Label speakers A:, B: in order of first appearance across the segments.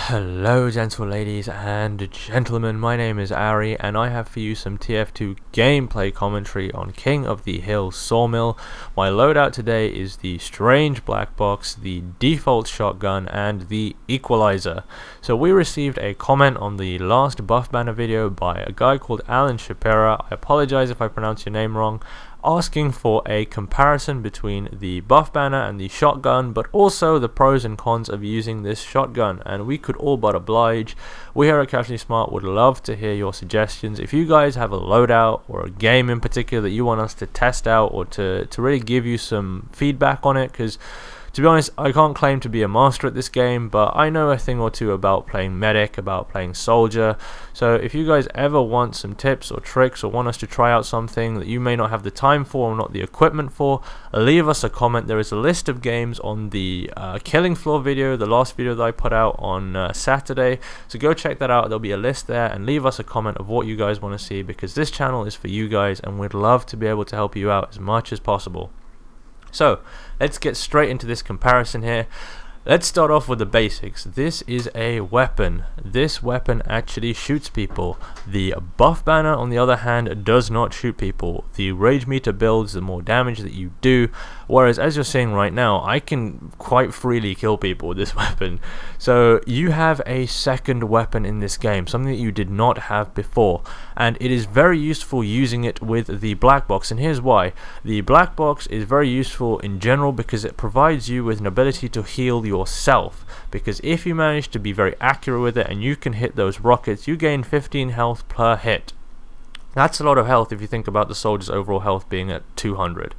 A: Hello gentle ladies and gentlemen, my name is Ari and I have for you some TF2 gameplay commentary on King of the Hill Sawmill. My loadout today is the strange black box, the default shotgun and the equalizer. So we received a comment on the last buff banner video by a guy called Alan Shapira. I apologize if I pronounce your name wrong, asking for a comparison between the buff banner and the shotgun, but also the pros and cons of using this shotgun, and we could all but oblige. We here at Casually Smart would love to hear your suggestions. If you guys have a loadout or a game in particular that you want us to test out or to really give you some feedback on it, because to be honest, I can't claim to be a master at this game, but I know a thing or two about playing medic, about playing soldier. So if you guys ever want some tips or tricks or want us to try out something that you may not have the time for or not the equipment for, leave us a comment. There is a list of games on the killing floor video, the last video that I put out on Saturday. So go check that out. There'll be a list there, and leave us a comment of what you guys want to see, because this channel is for you guys and we'd love to be able to help you out as much as possible. So let's get straight into this comparison here. Let's start off with the basics. This is a weapon. This weapon actually shoots people. The buff banner, on the other hand, does not shoot people. The rage meter builds the more damage that you do, whereas as you're seeing right now, I can quite freely kill people with this weapon. So you have a second weapon in this game, something that you did not have before, and it is very useful using it with the black box, and here's why. The black box is very useful in general because it provides you with an ability to heal yourself, because if you manage to be very accurate with it and you can hit those rockets, you gain 15 health per hit. That's a lot of health if you think about the soldier's overall health being at 200.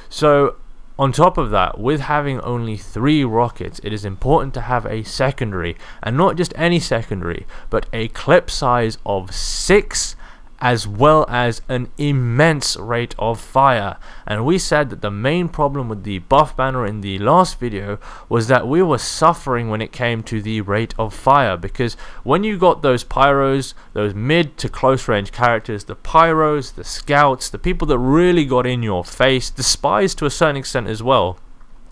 A: So on top of that, with having only 3 rockets, it is important to have a secondary, and not just any secondary, but a clip size of 6, as well as an immense rate of fire. And we said that the main problem with the buff banner in the last video was that we were suffering when it came to the rate of fire, because when you got those pyros, those mid to close range characters, the pyros, the scouts, the people that really got in your face, the spies to a certain extent as well,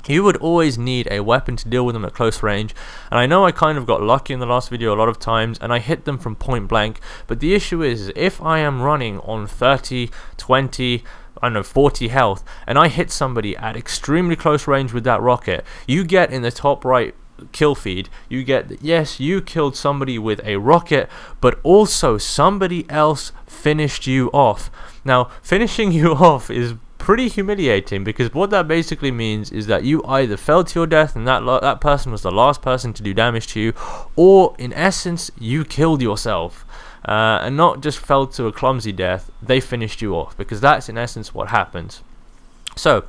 A: you would always need a weapon to deal with them at close range. And I know I kind of got lucky in the last video a lot of times and I hit them from point blank, but the issue is if I am running on 30, 20, I don't know, 40 health, and I hit somebody at extremely close range with that rocket, you get in the top right kill feed, you get that yes, you killed somebody with a rocket, but also somebody else finished you off. Now, finishing you off is pretty humiliating, because what that basically means is that you either fell to your death and that person was the last person to do damage to you, or in essence you killed yourself, and not just fell to a clumsy death, they finished you off, because that's in essence what happens. So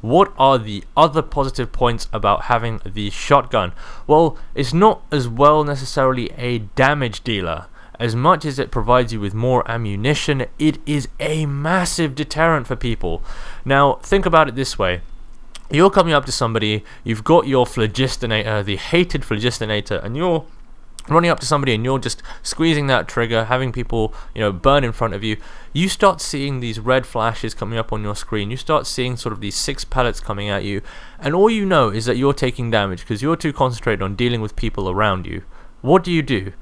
A: what are the other positive points about having the shotgun? Well, it's not as well necessarily a damage dealer. As much as it provides you with more ammunition, it is a massive deterrent for people. Now, think about it this way. You're coming up to somebody, you've got your phlogistinator, the hated phlogistinator, and you're running up to somebody and you're just squeezing that trigger, having people, burn in front of you. You start seeing these red flashes coming up on your screen. You start seeing sort of these 6 pellets coming at you, and all you know is that you're taking damage because you're too concentrated on dealing with people around you. What do?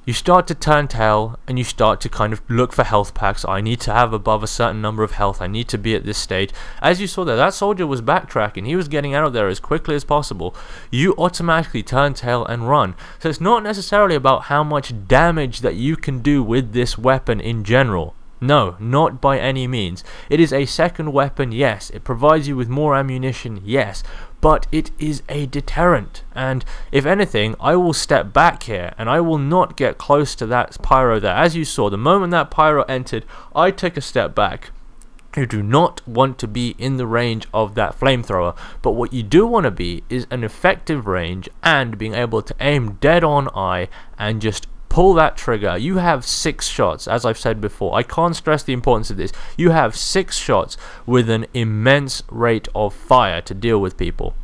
A: You start to turn tail and you start to kind of look for health packs. I need to have above a certain number of health. I need to be at this stage. As you saw there, that soldier was backtracking. He was getting out of there as quickly as possible. You automatically turn tail and run. So it's not necessarily about how much damage that you can do with this weapon in general. No, not by any means. It is a second weapon, yes. It provides you with more ammunition, yes. But it is a deterrent, and if anything, I will step back here and I will not get close to that pyro there. As you saw, the moment that pyro entered, I took a step back. You do not want to be in the range of that flamethrower, but what you do want to be is an effective range and being able to aim dead on eye and just pull that trigger. You have 6 shots, as I've said before. I can't stress the importance of this. You have 6 shots with an immense rate of fire to deal with people.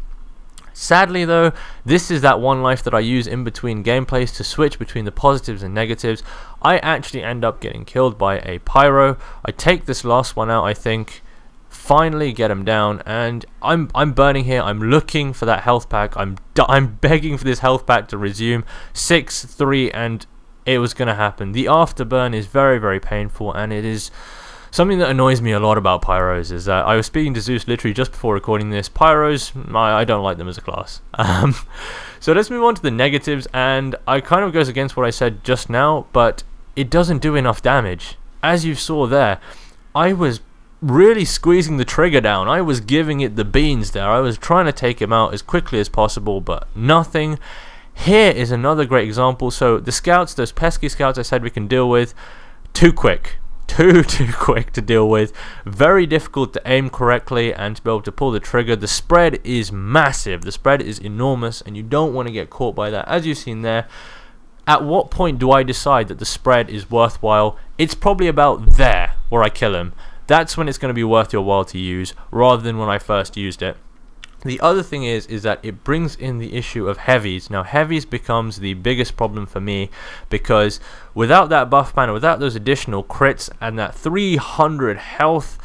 A: Sadly though, this is that one life that I use in between gameplays to switch between the positives and negatives. I actually end up getting killed by a pyro. I take this last one out, I think, finally get him down, and I'm burning here. I'm looking for that health pack. I'm begging for this health pack to resume. 6-3, and it was gonna happen. The afterburn is very, very painful, and it is something that annoys me a lot about pyros. Is that I was speaking to Zeus literally just before recording this. Pyros, I don't like them as a class. So let's move on to the negatives, and I kind of goes against what I said just now, but it doesn't do enough damage. As you saw there, I was really squeezing the trigger down. I was giving it the beans there. I was trying to take him out as quickly as possible, but nothing. Here is another great example. So the scouts, those pesky scouts I said we can deal with, too quick. Too quick to deal with. Very difficult to aim correctly and to be able to pull the trigger. The spread is massive. The spread is enormous, and you don't want to get caught by that. As you've seen there, at what point do I decide that the spread is worthwhile? It's probably about there where I kill him. That's when it's going to be worth your while to use, rather than when I first used it. The other thing is that it brings in the issue of heavies. Now heavies becomes the biggest problem for me, because without that buff banner, without those additional crits and that 300 health,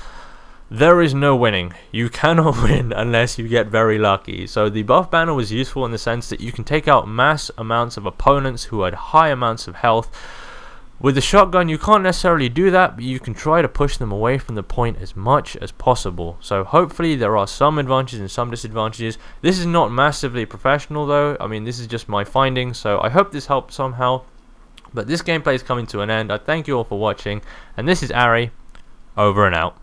A: there is no winning. You cannot win unless you get very lucky. So the buff banner was useful in the sense that you can take out mass amounts of opponents who had high amounts of health. With the shotgun, you can't necessarily do that, but you can try to push them away from the point as much as possible. So hopefully there are some advantages and some disadvantages. This is not massively professional though. I mean, this is just my findings, so I hope this helped somehow. But this gameplay is coming to an end. I thank you all for watching, and this is Ari, over and out.